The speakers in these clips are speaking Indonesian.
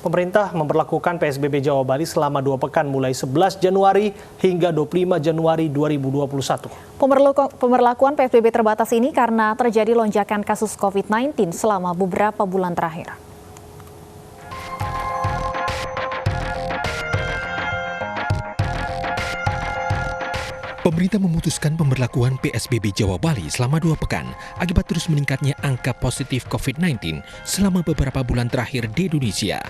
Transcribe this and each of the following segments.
Pemerintah memberlakukan PSBB Jawa Bali selama 2 pekan mulai 11 Januari hingga 25 Januari 2021. Pemberlakuan PSBB terbatas ini karena terjadi lonjakan kasus COVID-19 selama beberapa bulan terakhir. Pemerintah memutuskan pemberlakuan PSBB Jawa Bali selama 2 pekan akibat terus meningkatnya angka positif COVID-19 selama beberapa bulan terakhir di Indonesia.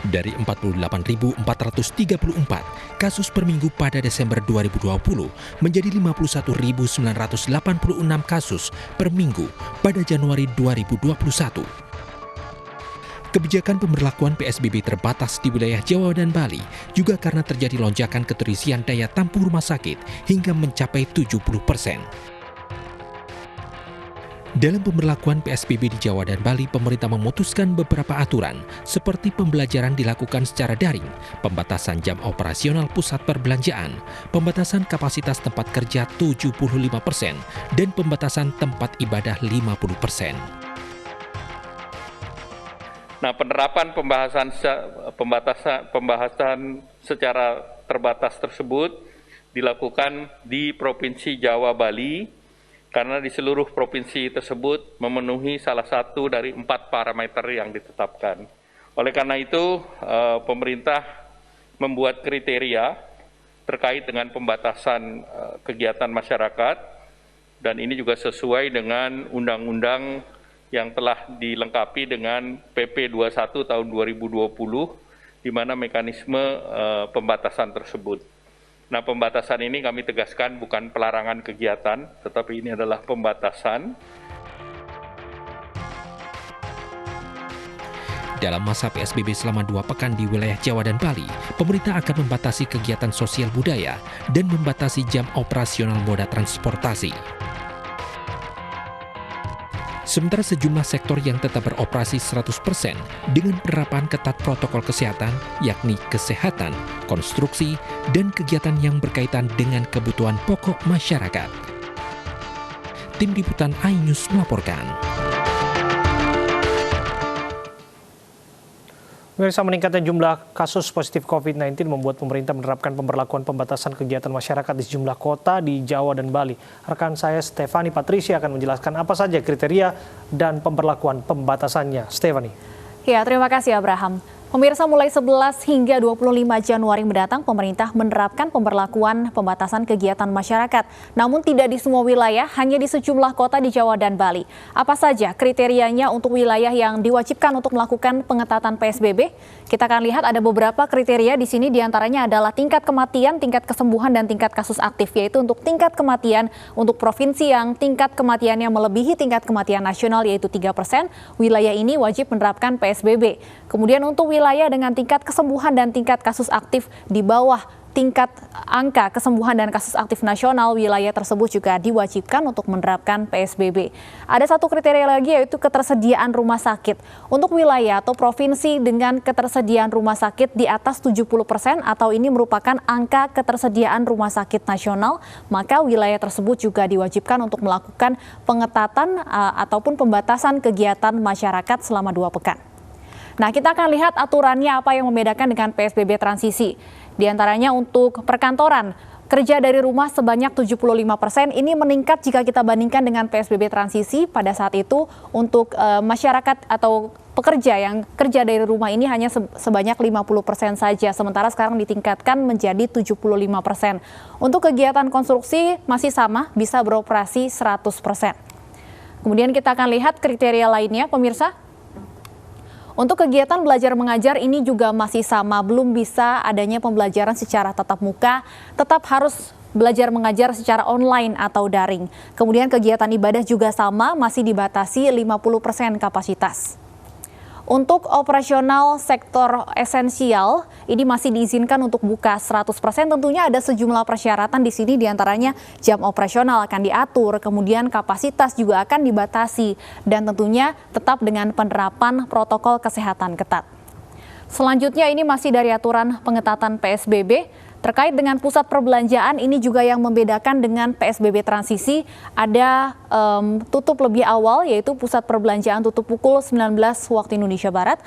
Dari 48.434 kasus per minggu pada Desember 2020 menjadi 51.986 kasus per minggu pada Januari 2021. Kebijakan pemberlakuan PSBB terbatas di wilayah Jawa dan Bali juga karena terjadi lonjakan keterisian daya tampung rumah sakit hingga mencapai 70%. Dalam pemberlakuan PSBB di Jawa dan Bali, pemerintah memutuskan beberapa aturan seperti pembelajaran dilakukan secara daring, pembatasan jam operasional pusat perbelanjaan, pembatasan kapasitas tempat kerja 75%, dan pembatasan tempat ibadah 50%. Nah, penerapan pembahasan secara terbatas tersebut dilakukan di Provinsi Jawa Bali karena di seluruh provinsi tersebut memenuhi salah satu dari 4 parameter yang ditetapkan. Oleh karena itu, pemerintah membuat kriteria terkait dengan pembatasan kegiatan masyarakat dan ini juga sesuai dengan undang-undang yang telah dilengkapi dengan PP 21 tahun 2020, di mana mekanisme pembatasan tersebut. Nah, pembatasan ini kami tegaskan bukan pelarangan kegiatan, tetapi ini adalah pembatasan. Dalam masa PSBB selama 2 pekan di wilayah Jawa dan Bali, pemerintah akan membatasi kegiatan sosial budaya dan membatasi jam operasional moda transportasi. Sementara sejumlah sektor yang tetap beroperasi 100% dengan penerapan ketat protokol kesehatan, yakni kesehatan, konstruksi, dan kegiatan yang berkaitan dengan kebutuhan pokok masyarakat. Tim Liputan iNews melaporkan. Pemirsa, meningkatnya jumlah kasus positif COVID-19 membuat pemerintah menerapkan pemberlakuan pembatasan kegiatan masyarakat di sejumlah kota di Jawa dan Bali. Rekan saya Stefani Patricia akan menjelaskan apa saja kriteria dan pemberlakuan pembatasannya. Stefani. Ya, terima kasih Abraham. Pemirsa, mulai 11 hingga 25 Januari mendatang, pemerintah menerapkan pemberlakuan pembatasan kegiatan masyarakat. Namun tidak di semua wilayah, hanya di sejumlah kota di Jawa dan Bali. Apa saja kriterianya untuk wilayah yang diwajibkan untuk melakukan pengetatan PSBB? Kita akan lihat ada beberapa kriteria di sini, diantaranya adalah tingkat kematian, tingkat kesembuhan, dan tingkat kasus aktif. Yaitu untuk tingkat kematian, untuk provinsi yang tingkat kematiannya melebihi tingkat kematian nasional yaitu 3%, wilayah ini wajib menerapkan PSBB. Kemudian untuk wilayah dengan tingkat kesembuhan dan tingkat kasus aktif di bawah tingkat angka kesembuhan dan kasus aktif nasional, wilayah tersebut juga diwajibkan untuk menerapkan PSBB. Ada satu kriteria lagi yaitu ketersediaan rumah sakit. Untuk wilayah atau provinsi dengan ketersediaan rumah sakit di atas 70% atau ini merupakan angka ketersediaan rumah sakit nasional, maka wilayah tersebut juga diwajibkan untuk melakukan pengetatan ataupun pembatasan kegiatan masyarakat selama 2 pekan. Nah, kita akan lihat aturannya apa yang membedakan dengan PSBB transisi. Di antaranya untuk perkantoran, kerja dari rumah sebanyak 75%, ini meningkat jika kita bandingkan dengan PSBB transisi. Pada saat itu untuk masyarakat atau pekerja yang kerja dari rumah ini hanya sebanyak 50% saja, sementara sekarang ditingkatkan menjadi 75%. Untuk kegiatan konstruksi masih sama, bisa beroperasi 100%. Kemudian kita akan lihat kriteria lainnya, pemirsa. Untuk kegiatan belajar mengajar ini juga masih sama, belum bisa adanya pembelajaran secara tatap muka, tetap harus belajar mengajar secara online atau daring. Kemudian kegiatan ibadah juga sama, masih dibatasi 50% kapasitas. Untuk operasional sektor esensial, ini masih diizinkan untuk buka 100%. Tentunya ada sejumlah persyaratan di sini, diantaranya jam operasional akan diatur, kemudian kapasitas juga akan dibatasi, dan tentunya tetap dengan penerapan protokol kesehatan ketat. Selanjutnya ini masih dari aturan pengetatan PSBB, Terkait dengan pusat perbelanjaan, ini juga yang membedakan dengan PSBB transisi, ada tutup lebih awal, yaitu pusat perbelanjaan tutup pukul 19 waktu Indonesia Barat.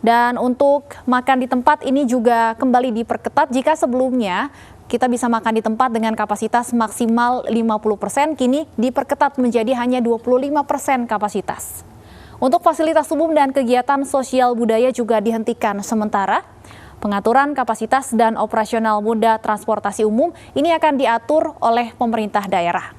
Dan untuk makan di tempat ini juga kembali diperketat. Jika sebelumnya kita bisa makan di tempat dengan kapasitas maksimal 50%, kini diperketat menjadi hanya 25% kapasitas. Untuk fasilitas umum dan kegiatan sosial budaya juga dihentikan sementara. Pengaturan kapasitas dan operasional moda transportasi umum ini akan diatur oleh pemerintah daerah.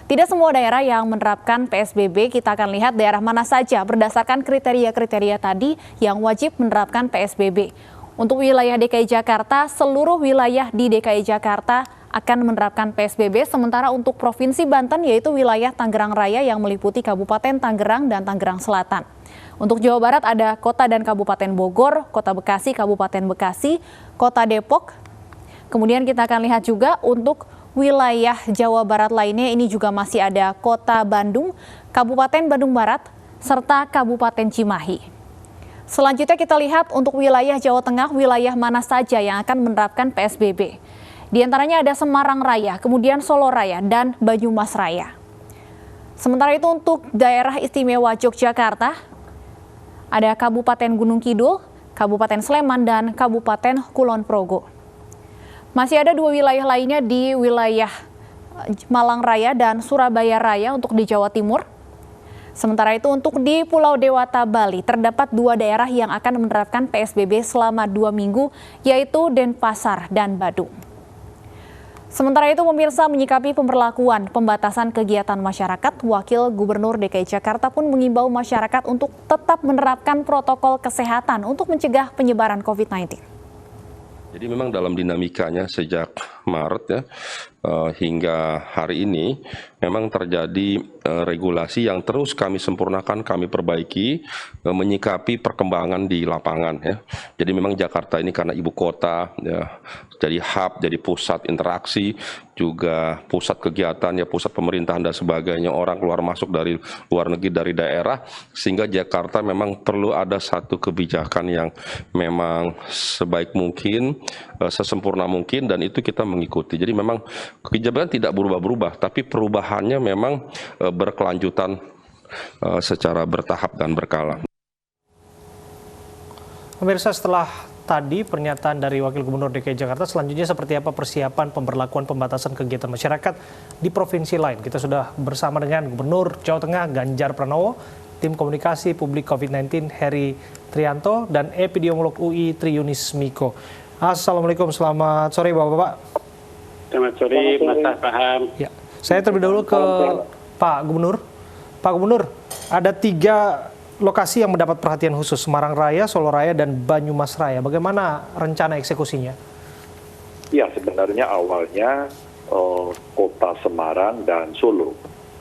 Tidak semua daerah yang menerapkan PSBB, kita akan lihat daerah mana saja berdasarkan kriteria-kriteria tadi yang wajib menerapkan PSBB. Untuk wilayah DKI Jakarta, seluruh wilayah di DKI Jakarta akan menerapkan PSBB, sementara untuk Provinsi Banten yaitu wilayah Tangerang Raya yang meliputi Kabupaten Tangerang dan Tangerang Selatan. Untuk Jawa Barat ada Kota dan Kabupaten Bogor, Kota Bekasi, Kabupaten Bekasi, Kota Depok. Kemudian kita akan lihat juga untuk wilayah Jawa Barat lainnya, ini juga masih ada Kota Bandung, Kabupaten Bandung Barat, serta Kabupaten Cimahi. Selanjutnya kita lihat untuk wilayah Jawa Tengah, wilayah mana saja yang akan menerapkan PSBB. Di antaranya ada Semarang Raya, kemudian Solo Raya, dan Banyumas Raya. Sementara itu untuk daerah istimewa Yogyakarta, ada Kabupaten Gunung Kidul, Kabupaten Sleman, dan Kabupaten Kulon Progo. Masih ada dua wilayah lainnya di wilayah Malang Raya dan Surabaya Raya untuk di Jawa Timur. Sementara itu untuk di Pulau Dewata, Bali, terdapat dua daerah yang akan menerapkan PSBB selama 2 minggu, yaitu Denpasar dan Badung. Sementara itu, pemirsa, menyikapi pemberlakuan pembatasan kegiatan masyarakat, Wakil Gubernur DKI Jakarta pun mengimbau masyarakat untuk tetap menerapkan protokol kesehatan untuk mencegah penyebaran COVID-19. Jadi memang dalam dinamikanya sejak Maret ya hingga hari ini memang terjadi regulasi yang terus kami sempurnakan, kami perbaiki, menyikapi perkembangan di lapangan ya. Jadi memang Jakarta ini karena ibu kota ya, jadi hub, jadi pusat interaksi, juga pusat kegiatan ya, pusat pemerintahan dan sebagainya, orang keluar masuk dari luar negeri, dari daerah, sehingga Jakarta memang perlu ada satu kebijakan yang memang sebaik mungkin, sesempurna mungkin, dan itu kita mengikuti. Jadi memang kebijakan tidak berubah-berubah, tapi perubahannya memang berkelanjutan secara bertahap dan berkala. Pemirsa, setelah tadi pernyataan dari Wakil Gubernur DKI Jakarta, selanjutnya seperti apa persiapan pemberlakuan pembatasan kegiatan masyarakat di provinsi lain? Kita sudah bersama dengan Gubernur Jawa Tengah Ganjar Pranowo, Tim Komunikasi Publik COVID-19 Heri Trianto, dan Epidemiolog UI Triunis Miko. Assalamualaikum, selamat sore Bapak-Bapak. Selamat sore, Mas Paham. Ya, saya terlebih dahulu ke Pak Gubernur. Pak Gubernur, ada 3 lokasi yang mendapat perhatian khusus, Semarang Raya, Solo Raya, dan Banyumas Raya. Bagaimana rencana eksekusinya? Ya, sebenarnya awalnya kota Semarang dan Solo.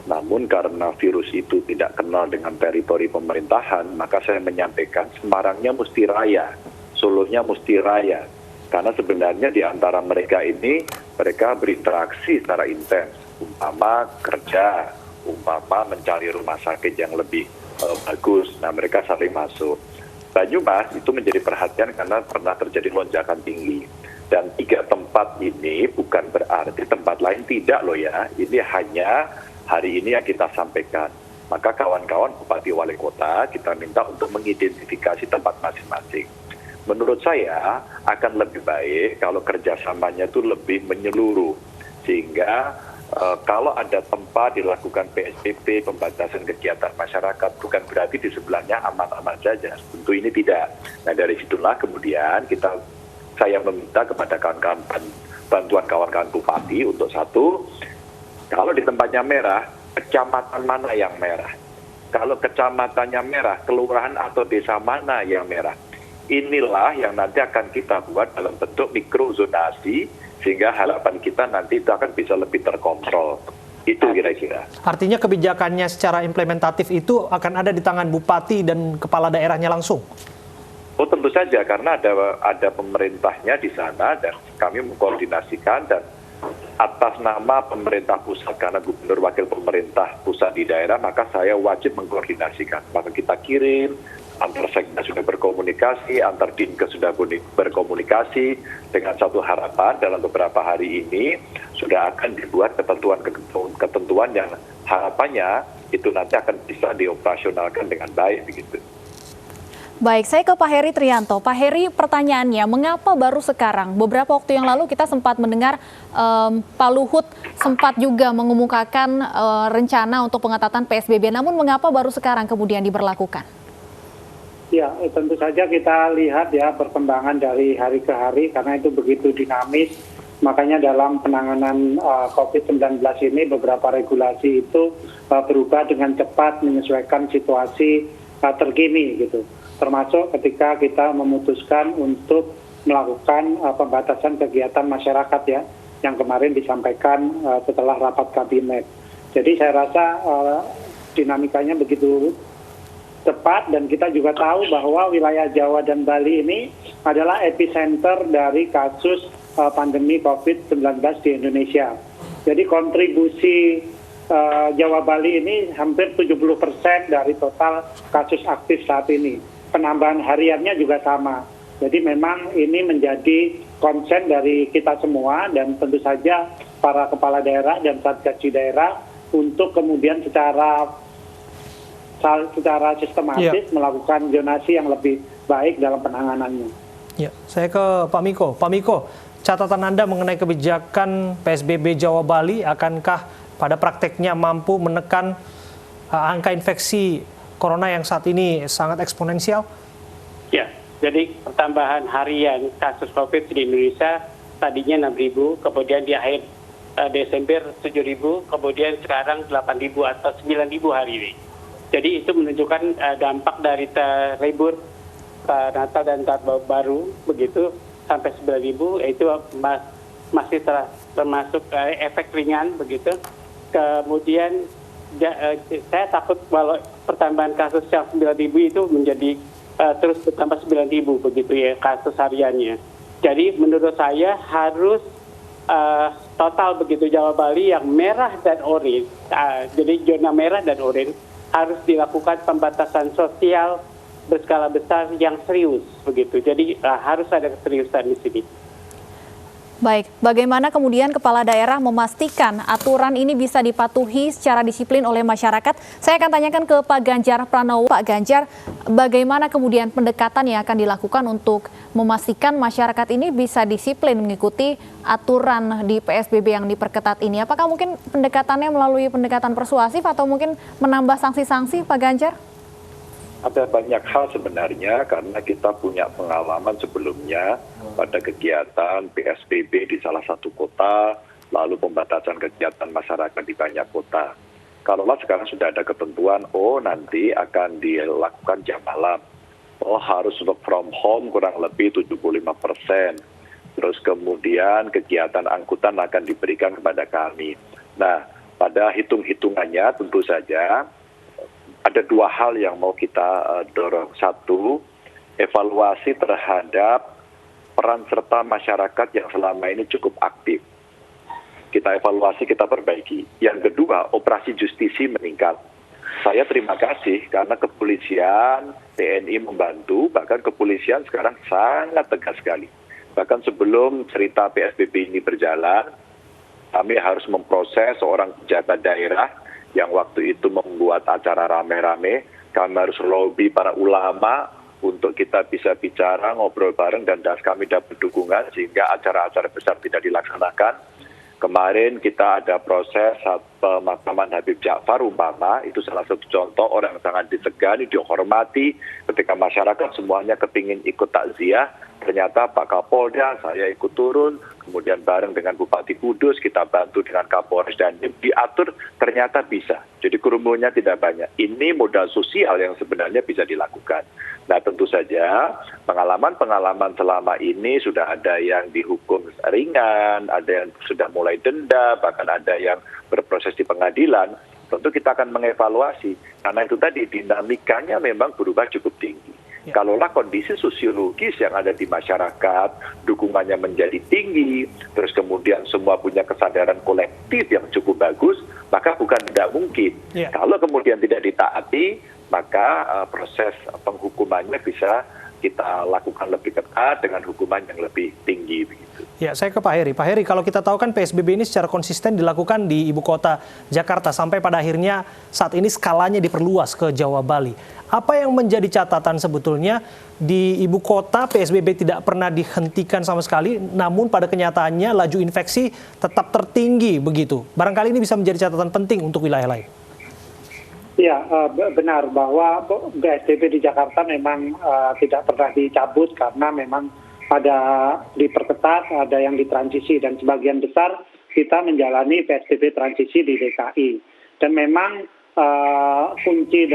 Namun karena virus itu tidak kenal dengan teritori pemerintahan, maka saya menyampaikan Semarangnya mesti raya, Solonya mesti raya. Karena sebenarnya di antara mereka ini, mereka berinteraksi secara intens. Umpama kerja, umpama mencari rumah sakit yang lebih bagus, nah mereka saling masuk. Banyumas itu menjadi perhatian karena pernah terjadi lonjakan tinggi. Dan 3 tempat ini bukan berarti tempat lain tidak loh ya, ini hanya hari ini yang kita sampaikan. Maka kawan-kawan Bupati Wali Kota kita minta untuk mengidentifikasi tempat masing-masing. Menurut saya akan lebih baik kalau kerjasamanya itu lebih menyeluruh, sehingga kalau ada tempat dilakukan PSBB, pembatasan kegiatan masyarakat, bukan berarti di sebelahnya aman-aman saja. Tentu ini tidak. Nah dari situlah kemudian saya meminta kepada kawan-kawan bantuan kawan-kawan bupati untuk satu, kalau di tempatnya merah, kecamatan mana yang merah? Kalau kecamatannya merah, kelurahan atau desa mana yang merah? Inilah yang nanti akan kita buat dalam bentuk mikrozonasi, sehingga harapan kita nanti itu akan bisa lebih terkontrol. Itu kira-kira. Artinya kebijakannya secara implementatif itu akan ada di tangan bupati dan kepala daerahnya langsung? Oh tentu saja, karena ada pemerintahnya di sana dan kami mengkoordinasikan, dan atas nama pemerintah pusat, karena gubernur wakil pemerintah pusat di daerah, maka saya wajib mengkoordinasikan. Maka kita kirim antar sekda sudah berkomunikasi, antar dinkes sudah berkomunikasi, dengan satu harapan dalam beberapa hari ini sudah akan dibuat ketentuan yang harapannya itu nanti akan bisa dioperasionalkan dengan baik begitu. Baik, saya ke Pak Heri Trianto. Pak Heri, pertanyaannya, mengapa baru sekarang? Beberapa waktu yang lalu kita sempat mendengar Pak Luhut sempat juga mengemukakan rencana untuk pengetatan PSBB. Namun mengapa baru sekarang kemudian diberlakukan? Ya, tentu saja kita lihat ya perkembangan dari hari ke hari karena itu begitu dinamis. Makanya dalam penanganan COVID-19 ini beberapa regulasi itu berubah dengan cepat menyesuaikan situasi terkini gitu. Termasuk ketika kita memutuskan untuk melakukan pembatasan kegiatan masyarakat ya, yang kemarin disampaikan setelah rapat kabinet. Jadi saya rasa dinamikanya begitu cepat dan kita juga tahu bahwa wilayah Jawa dan Bali ini adalah epicenter dari kasus pandemi COVID-19 di Indonesia. Jadi kontribusi Jawa Bali ini hampir 70% dari total kasus aktif saat ini. Penambahan hariannya juga sama. Jadi memang ini menjadi konsen dari kita semua dan tentu saja para kepala daerah dan satgas di daerah untuk kemudian secara sistematis melakukan zonasi yang lebih baik dalam penanganannya. Ya, saya ke Pak Miko. Pak Miko, catatan Anda mengenai kebijakan PSBB Jawa Bali, akankah pada prakteknya mampu menekan angka infeksi Corona yang saat ini sangat eksponensial? Ya, jadi pertambahan harian kasus COVID di Indonesia tadinya 6.000, kemudian di akhir Desember 7.000, kemudian sekarang 8.000 atau 9.000 hari ini. Jadi itu menunjukkan dampak dari libur Natal dan Tahun Baru begitu sampai 9.000 itu masih termasuk efek ringan begitu. Kemudian saya takut kalau pertambahan kasus yang 9.000 itu menjadi terus bertambah 9.000 begitu ya kasus hariannya. Jadi menurut saya harus total begitu Jawa Bali yang merah dan oranye. Jadi zona merah dan oranye harus dilakukan pembatasan sosial berskala besar yang serius begitu. Jadi harus ada keseriusan di sini. Baik, bagaimana kemudian kepala daerah memastikan aturan ini bisa dipatuhi secara disiplin oleh masyarakat? Saya akan tanyakan ke Pak Ganjar Pranowo. Pak Ganjar, bagaimana kemudian pendekatan yang akan dilakukan untuk memastikan masyarakat ini bisa disiplin mengikuti aturan di PSBB yang diperketat ini? Apakah mungkin pendekatannya melalui pendekatan persuasif atau mungkin menambah sanksi-sanksi, Pak Ganjar? Ada banyak hal sebenarnya karena kita punya pengalaman sebelumnya pada kegiatan PSBB di salah satu kota, lalu pembatasan kegiatan masyarakat di banyak kota. Kalaulah sekarang sudah ada ketentuan, nanti akan dilakukan jam malam, harus work from home kurang lebih 75%. Terus kemudian kegiatan angkutan akan diberikan kepada kami. Nah, pada hitung-hitungannya tentu saja ada dua hal yang mau kita dorong. Satu, evaluasi terhadap peran serta masyarakat yang selama ini cukup aktif. Kita evaluasi, kita perbaiki. Yang kedua, operasi justisi meningkat. Saya terima kasih karena kepolisian, TNI membantu, bahkan kepolisian sekarang sangat tegas sekali. Bahkan sebelum cerita PSBB ini berjalan, kami harus memproses seorang pejabat daerah yang waktu itu membuat acara rame-rame. Kami harus lobby para ulama untuk kita bisa bicara, ngobrol bareng, dan kami dapat dukungan sehingga acara-acara besar tidak dilaksanakan. Kemarin kita ada proses pemakaman Habib Ja'far umpama, itu salah satu contoh orang yang sangat disegani, dihormati, ketika masyarakat semuanya kepingin ikut takziah, ternyata Pak Kapolda, saya ikut turun, kemudian bareng dengan Bupati Kudus, kita bantu dengan Kapolres dan diatur, ternyata bisa. Jadi kerumunnya tidak banyak. Ini modal sosial yang sebenarnya bisa dilakukan. Nah tentu saja pengalaman-pengalaman selama ini sudah ada yang dihukum ringan, ada yang sudah mulai denda, bahkan ada yang berproses di pengadilan. Tentu kita akan mengevaluasi, karena itu tadi dinamikanya memang berubah cukup tinggi. Kalaulah kondisi sosiologis yang ada di masyarakat, dukungannya menjadi tinggi, terus kemudian semua punya kesadaran kolektif yang cukup bagus, maka bukan tidak mungkin. Kalau kemudian tidak ditaati, maka maka proses penghukumannya bisa kita lakukan lebih ketat dengan hukuman yang lebih tinggi begitu. Ya, saya ke Pak Heri. Pak Heri, kalau kita tahu kan PSBB ini secara konsisten dilakukan di ibu kota Jakarta sampai pada akhirnya saat ini skalanya diperluas ke Jawa Bali. Apa yang menjadi catatan sebetulnya di ibu kota PSBB tidak pernah dihentikan sama sekali, namun pada kenyataannya laju infeksi tetap tertinggi begitu. Barangkali ini bisa menjadi catatan penting untuk wilayah lain. Ya, benar bahwa PSBB di Jakarta memang tidak pernah dicabut karena memang ada diperketat, ada yang ditransisi, dan sebagian besar kita menjalani PSBB transisi di DKI. Dan memang kunci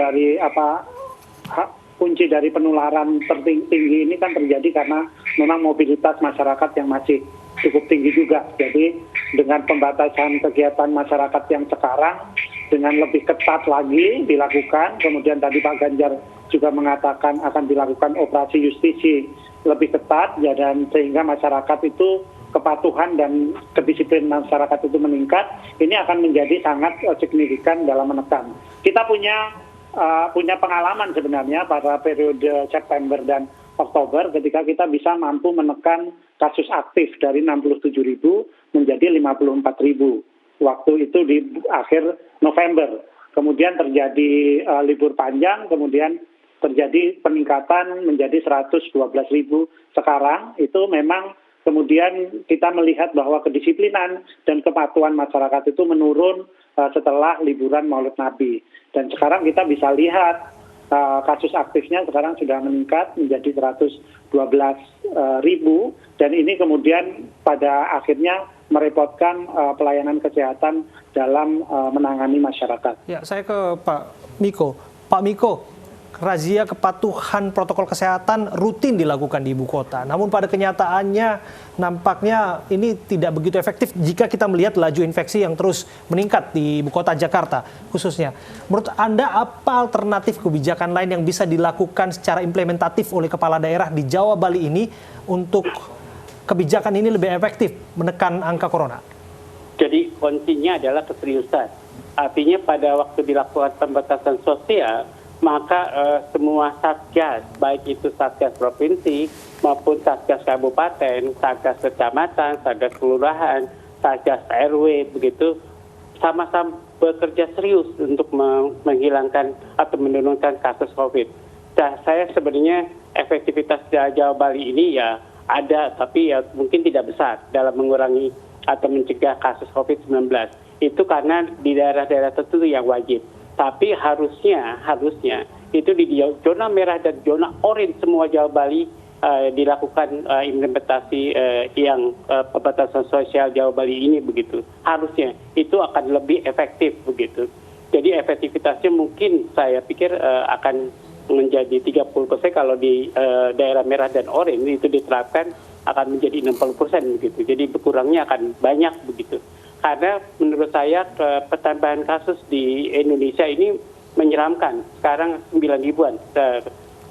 dari penularan tertinggi ini kan terjadi karena memang mobilitas masyarakat yang masih cukup tinggi juga. Jadi dengan pembatasan kegiatan masyarakat yang sekarang dengan lebih ketat lagi dilakukan, kemudian tadi Pak Ganjar juga mengatakan akan dilakukan operasi justisi lebih ketat, ya, dan sehingga masyarakat itu kepatuhan dan kedisiplinan masyarakat itu meningkat, ini akan menjadi sangat signifikan dalam menekan. Kita punya pengalaman sebenarnya pada periode September dan Oktober ketika kita bisa mampu menekan kasus aktif dari 67.000 menjadi 54.000. Waktu itu di akhir November. Kemudian terjadi libur panjang, kemudian terjadi peningkatan menjadi 112.000. Sekarang itu memang kemudian kita melihat bahwa kedisiplinan dan kepatuhan masyarakat itu menurun setelah liburan Maulid Nabi. Dan sekarang kita bisa lihat kasus aktifnya sekarang sudah meningkat menjadi 112.000, dan ini kemudian pada akhirnya merepotkan pelayanan kesehatan dalam menangani masyarakat. Ya, saya ke Pak Miko. Pak Miko, razia kepatuhan protokol kesehatan rutin dilakukan di ibu kota. Namun pada kenyataannya nampaknya ini tidak begitu efektif jika kita melihat laju infeksi yang terus meningkat di ibu kota Jakarta khususnya. Menurut Anda apa alternatif kebijakan lain yang bisa dilakukan secara implementatif oleh kepala daerah di Jawa Bali ini untuk kebijakan ini lebih efektif menekan angka corona? Jadi kuncinya adalah keseriusan. Artinya pada waktu dilakukan pembatasan sosial, maka semua satgas, baik itu satgas provinsi maupun satgas kabupaten, satgas kecamatan, satgas kelurahan, satgas RW, begitu sama-sama bekerja serius untuk menghilangkan atau menurunkan kasus COVID. Nah, saya sebenarnya efektivitas Jawa Bali ini ya ada, tapi ya mungkin tidak besar dalam mengurangi atau mencegah kasus COVID-19. Itu karena di daerah-daerah tertentu yang wajib. Tapi harusnya itu di zona merah dan zona orange semua Jawa Bali dilakukan implementasi yang pembatasan sosial Jawa Bali ini begitu. Harusnya itu akan lebih efektif begitu. Jadi efektivitasnya mungkin saya pikir akan menjadi 30% kalau di daerah merah dan oranye itu diterapkan akan menjadi 60% begitu. Jadi berkurangnya akan banyak begitu. Karena menurut saya pertambahan kasus di Indonesia ini menyeramkan. Sekarang 9.000-an.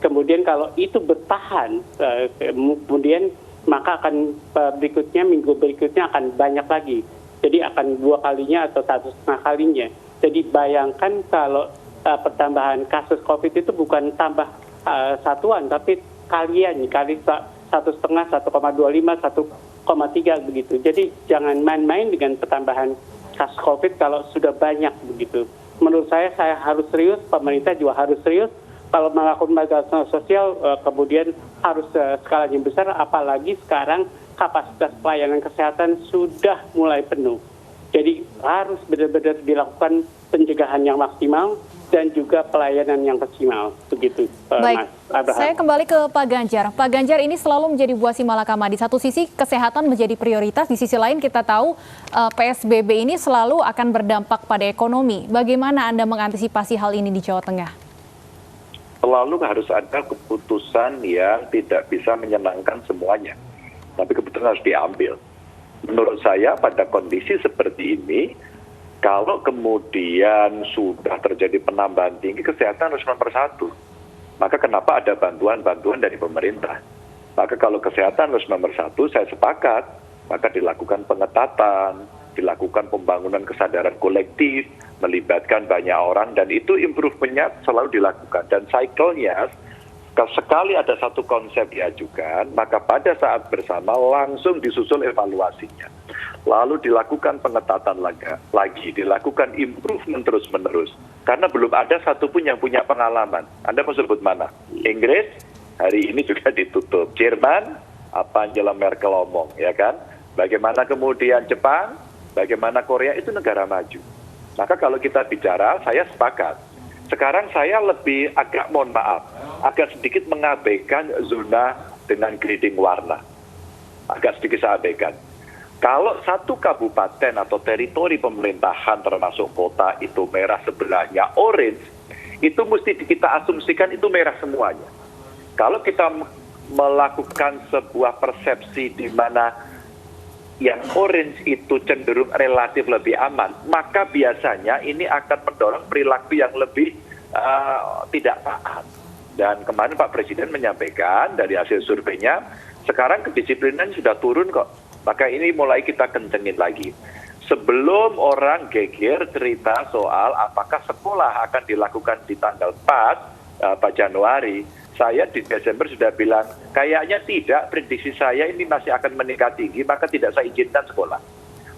Kemudian kalau itu bertahan, kemudian maka akan minggu berikutnya akan banyak lagi. Jadi akan 2 kalinya atau 1,5 kalinya. Jadi bayangkan kalau pertambahan kasus COVID itu bukan tambah satuan, tapi kali 1,5, 1,25, 1,3 begitu. Jadi jangan main-main dengan pertambahan kasus COVID kalau sudah banyak begitu. Menurut saya harus serius, pemerintah juga harus serius. Kalau melakukan pembatasan sosial kemudian harus skalanya besar, apalagi sekarang kapasitas pelayanan kesehatan sudah mulai penuh. Jadi harus benar-benar dilakukan pencegahan yang maksimal dan juga pelayanan yang maksimal, begitu. Baik, Mas Abraham. Saya kembali ke Pak Ganjar. Pak Ganjar, ini selalu menjadi buah si malakama. Di satu sisi kesehatan menjadi prioritas, di sisi lain kita tahu PSBB ini selalu akan berdampak pada ekonomi. Bagaimana Anda mengantisipasi hal ini di Jawa Tengah? Selalu harus ada keputusan yang tidak bisa menyenangkan semuanya, tapi keputusan harus diambil. Menurut saya pada kondisi seperti ini, kalau kemudian sudah terjadi penambahan tinggi, kesehatan harus nomor 1. Maka kenapa ada bantuan-bantuan dari pemerintah? Maka kalau kesehatan harus nomor 1, saya sepakat. Maka dilakukan pengetatan, dilakukan pembangunan kesadaran kolektif, melibatkan banyak orang, dan itu improvementnya selalu dilakukan. Dan cycle-nya, sekali ada satu konsep diajukan, maka pada saat bersama langsung disusul evaluasinya. Lalu dilakukan pengetatan lagi, dilakukan improvement terus-menerus. Karena belum ada satupun yang punya pengalaman. Anda mau sebut mana? Inggris, hari ini juga ditutup. Jerman, apa Angela Merkel ngomong, ya kan? Bagaimana kemudian Jepang, bagaimana Korea, itu negara maju. Maka kalau kita bicara, saya sepakat. Sekarang saya lebih mohon maaf, agak sedikit mengabaikan zona dengan grading warna. Agak sedikit saya abaikan. Kalau satu kabupaten atau teritori pemerintahan termasuk kota itu merah sebelahnya orange, itu mesti kita asumsikan itu merah semuanya. Kalau kita melakukan sebuah persepsi di mana yang orange itu cenderung relatif lebih aman, maka biasanya ini akan mendorong perilaku yang lebih tidak taat. Dan kemarin Pak Presiden menyampaikan dari hasil surveinya, sekarang kedisiplinan sudah turun kok. Maka ini mulai kita kencengin lagi. Sebelum orang geger cerita soal apakah sekolah akan dilakukan di tanggal 4 Januari, saya di Desember sudah bilang, kayaknya tidak, prediksi saya ini masih akan meningkat tinggi, maka tidak saya izinkan sekolah.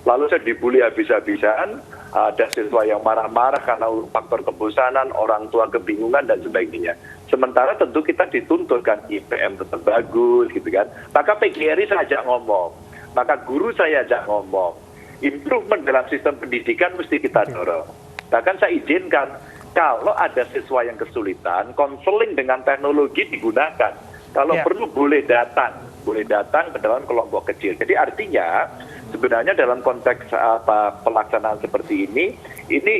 Lalu saya dibully habis-habisan, ada siswa yang marah-marah karena faktor kebosanan, orang tua kebingungan, dan sebagainya. Sementara tentu kita dituntut kan, IPM tetap bagus, gitu kan. Maka PGRI saya ajak ngomong, maka guru saya ajak ngomong. Improvement dalam sistem pendidikan mesti kita dorong. Bahkan saya izinkan, kalau ada siswa yang kesulitan, konseling dengan teknologi digunakan. Kalau perlu boleh datang ke dalam kelompok kecil. Jadi artinya sebenarnya dalam konteks pelaksanaan seperti ini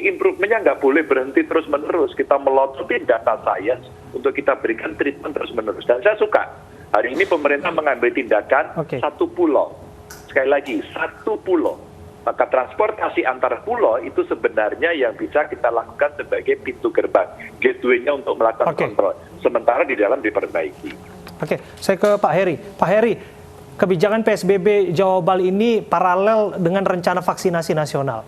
improvementnya nggak boleh berhenti terus-menerus. Kita melototin data science untuk kita berikan treatment terus-menerus. Dan saya suka, hari ini pemerintah mengambil tindakan satu pulau. Sekali lagi, satu pulau. Maka transportasi antar pulau itu sebenarnya yang bisa kita lakukan sebagai pintu gerbang, gateway-nya untuk melakukan kontrol. Sementara di dalam diperbaiki. Oke, saya ke Pak Heri. Pak Heri, kebijakan PSBB Jawa Bali ini paralel dengan rencana vaksinasi nasional.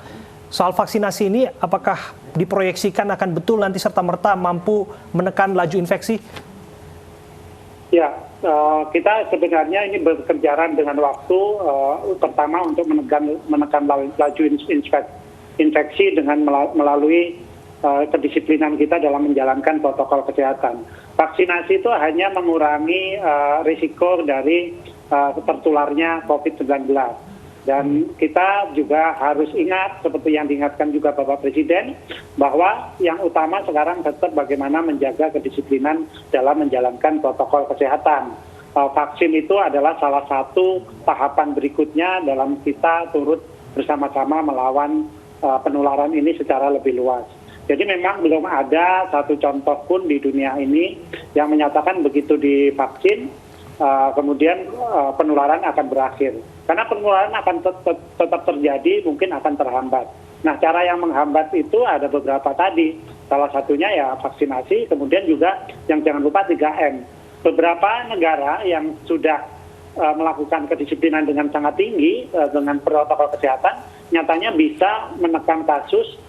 Soal vaksinasi ini, apakah diproyeksikan akan betul nanti serta-merta mampu menekan laju infeksi? Ya, kita sebenarnya ini berkejaran dengan waktu, pertama untuk menekan laju infeksi dengan melalui kedisiplinan kita dalam menjalankan protokol kesehatan. Vaksinasi itu hanya mengurangi risiko dari tertularnya COVID-19. Dan kita juga harus ingat, seperti yang diingatkan juga Bapak Presiden, bahwa yang utama sekarang tetap bagaimana menjaga kedisiplinan dalam menjalankan protokol kesehatan. Vaksin itu adalah salah satu tahapan berikutnya dalam kita turut bersama-sama melawan penularan ini secara lebih luas. Jadi memang belum ada satu contoh pun di dunia ini yang menyatakan begitu divaksin, kemudian penularan akan berakhir. Karena penularan akan tetap terjadi, mungkin akan terhambat. Nah, cara yang menghambat itu ada beberapa tadi. Salah satunya ya vaksinasi, kemudian juga yang jangan lupa 3M. Beberapa negara yang sudah melakukan kedisiplinan dengan sangat tinggi, dengan protokol kesehatan, nyatanya bisa menekan kasus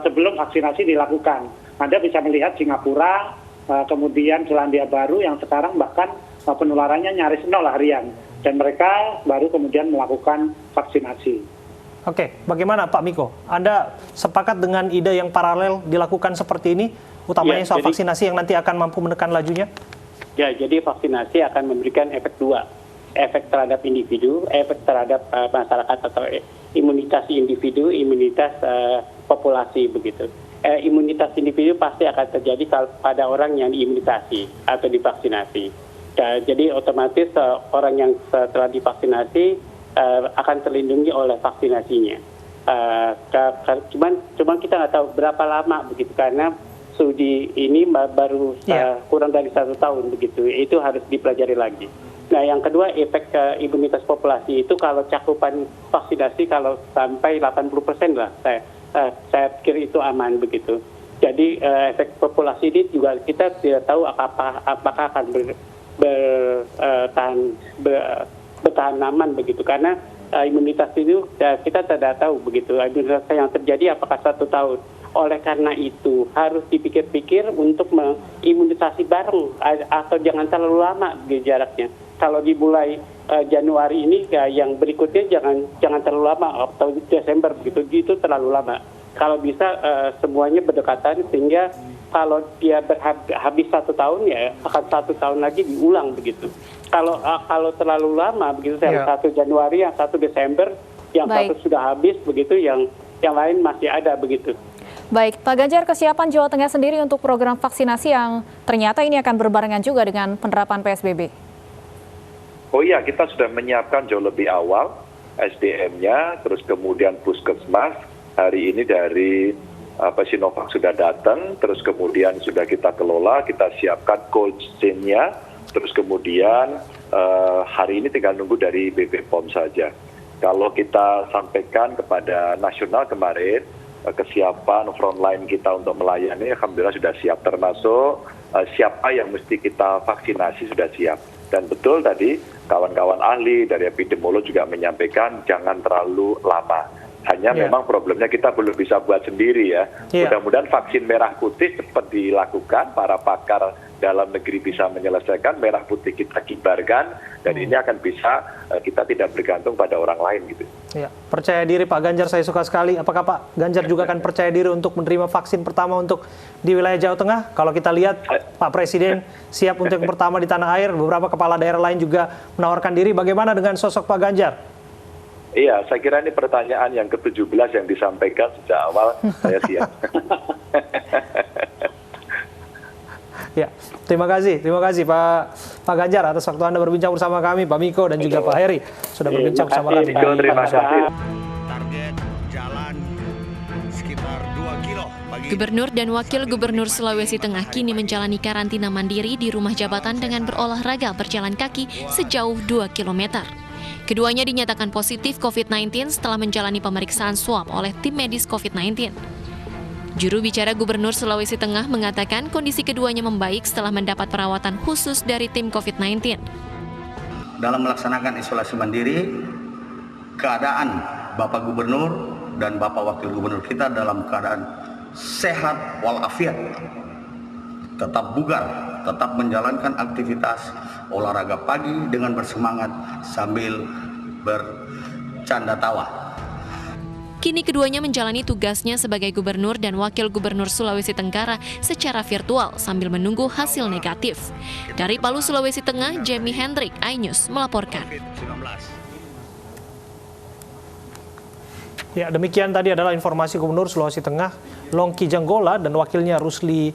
sebelum vaksinasi dilakukan. Anda bisa melihat Singapura, kemudian Selandia Baru yang sekarang bahkan penularannya nyaris 0 harian. Dan mereka baru kemudian melakukan vaksinasi. Oke, bagaimana Pak Miko? Anda sepakat dengan ide yang paralel dilakukan seperti ini, utamanya soal vaksinasi yang nanti akan mampu menekan lajunya? Ya, jadi vaksinasi akan memberikan efek dua. Efek terhadap individu, efek terhadap masyarakat atau imunitas individu, imunitas populasi begitu. Imunitas individu pasti akan terjadi pada orang yang diimunisasi atau divaksinasi. Jadi otomatis orang yang setelah divaksinasi akan terlindungi oleh vaksinasinya. Cuman kita nggak tahu berapa lama begitu, karena studi ini baru kurang dari 1 tahun begitu. Itu harus dipelajari lagi. Nah, yang kedua, efek imunitas populasi itu kalau cakupan vaksinasi kalau sampai 80% lah, saya pikir itu aman begitu. Jadi efek populasi ini juga kita tidak tahu apakah akan bertahan aman begitu, karena imunitas itu kita tidak tahu begitu. Imunitas yang terjadi apakah 1 tahun. Oleh karena itu harus dipikir-pikir untuk mengimunisasi bareng atau jangan terlalu lama jaraknya. Kalau dimulai Januari ini yang berikutnya jangan terlalu lama atau Desember begitu, itu terlalu lama. Kalau bisa semuanya berdekatan sehingga kalau dia habis 1 tahun ya akan 1 tahun lagi diulang begitu. Kalau terlalu lama begitu, yang 1 Januari, yang 1 Desember, yang satu sudah habis begitu, yang lain masih ada begitu. Baik, Pak Ganjar, kesiapan Jawa Tengah sendiri untuk program vaksinasi yang ternyata ini akan berbarengan juga dengan penerapan PSBB. Oh iya, kita sudah menyiapkan jauh lebih awal SDM-nya, terus kemudian Puskesmas. Hari ini dari Sinovac sudah datang, terus kemudian sudah kita kelola, kita siapkan cold chain-nya, terus kemudian hari ini tinggal nunggu dari BP POM saja. Kalau kita sampaikan kepada nasional kemarin, kesiapan frontline kita untuk melayani alhamdulillah sudah siap, termasuk siapa yang mesti kita vaksinasi sudah siap. Dan betul tadi kawan-kawan ahli dari epidemiolog juga menyampaikan jangan terlalu lama. Hanya memang problemnya kita belum bisa buat sendiri ya. Mudah-mudahan vaksin merah putih cepat dilakukan, para pakar dalam negeri bisa menyelesaikan, merah putih kita kibarkan, dan ini akan bisa kita tidak bergantung pada orang lain gitu. Ya, percaya diri Pak Ganjar, saya suka sekali. Apakah Pak Ganjar juga akan percaya diri untuk menerima vaksin pertama untuk di wilayah Jawa Tengah? Kalau kita lihat Pak Presiden siap untuk yang pertama di tanah air, beberapa kepala daerah lain juga menawarkan diri. Bagaimana dengan sosok Pak Ganjar? Iya, saya kira ini pertanyaan yang ke-17 yang disampaikan sejak awal, saya siap. Ya, terima kasih Pak Ganjar atas waktu Anda berbincang bersama kami, Pak Miko dan juga Pak Heri sudah berbincang bersama kami. Terima kasih. Target jalan sekitar 2 kilo. Gubernur dan Wakil Gubernur Sulawesi Tengah kini menjalani karantina mandiri di rumah jabatan dengan berolahraga berjalan kaki sejauh 2 km. Keduanya dinyatakan positif COVID-19 setelah menjalani pemeriksaan swab oleh tim medis COVID-19. Juru bicara Gubernur Sulawesi Tengah mengatakan kondisi keduanya membaik setelah mendapat perawatan khusus dari tim COVID-19. Dalam melaksanakan isolasi mandiri, keadaan Bapak Gubernur dan Bapak Wakil Gubernur kita dalam keadaan sehat walafiat, tetap bugar, tetap menjalankan aktivitas olahraga pagi dengan bersemangat sambil bercanda tawa. Kini keduanya menjalani tugasnya sebagai Gubernur dan Wakil Gubernur Sulawesi Tenggara secara virtual sambil menunggu hasil negatif. Dari Palu, Sulawesi Tengah, Jamie Hendrik, iNews melaporkan. Ya, demikian tadi adalah informasi Gubernur Sulawesi Tengah, Longki Janggola, dan wakilnya Rusli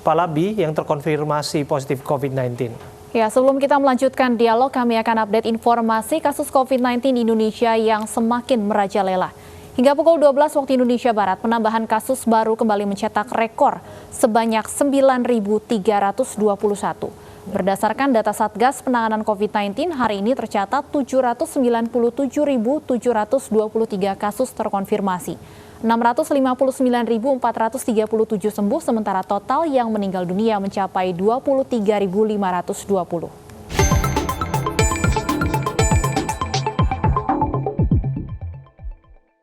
Palabi yang terkonfirmasi positif COVID-19. Ya, sebelum kita melanjutkan dialog, kami akan update informasi kasus COVID-19 di Indonesia yang semakin merajalela. Hingga pukul 12 waktu Indonesia Barat, penambahan kasus baru kembali mencetak rekor sebanyak 9.321. Berdasarkan data Satgas Penanganan COVID-19, hari ini tercatat 797.723 kasus terkonfirmasi. 659.437 sembuh, sementara total yang meninggal dunia mencapai 23.520.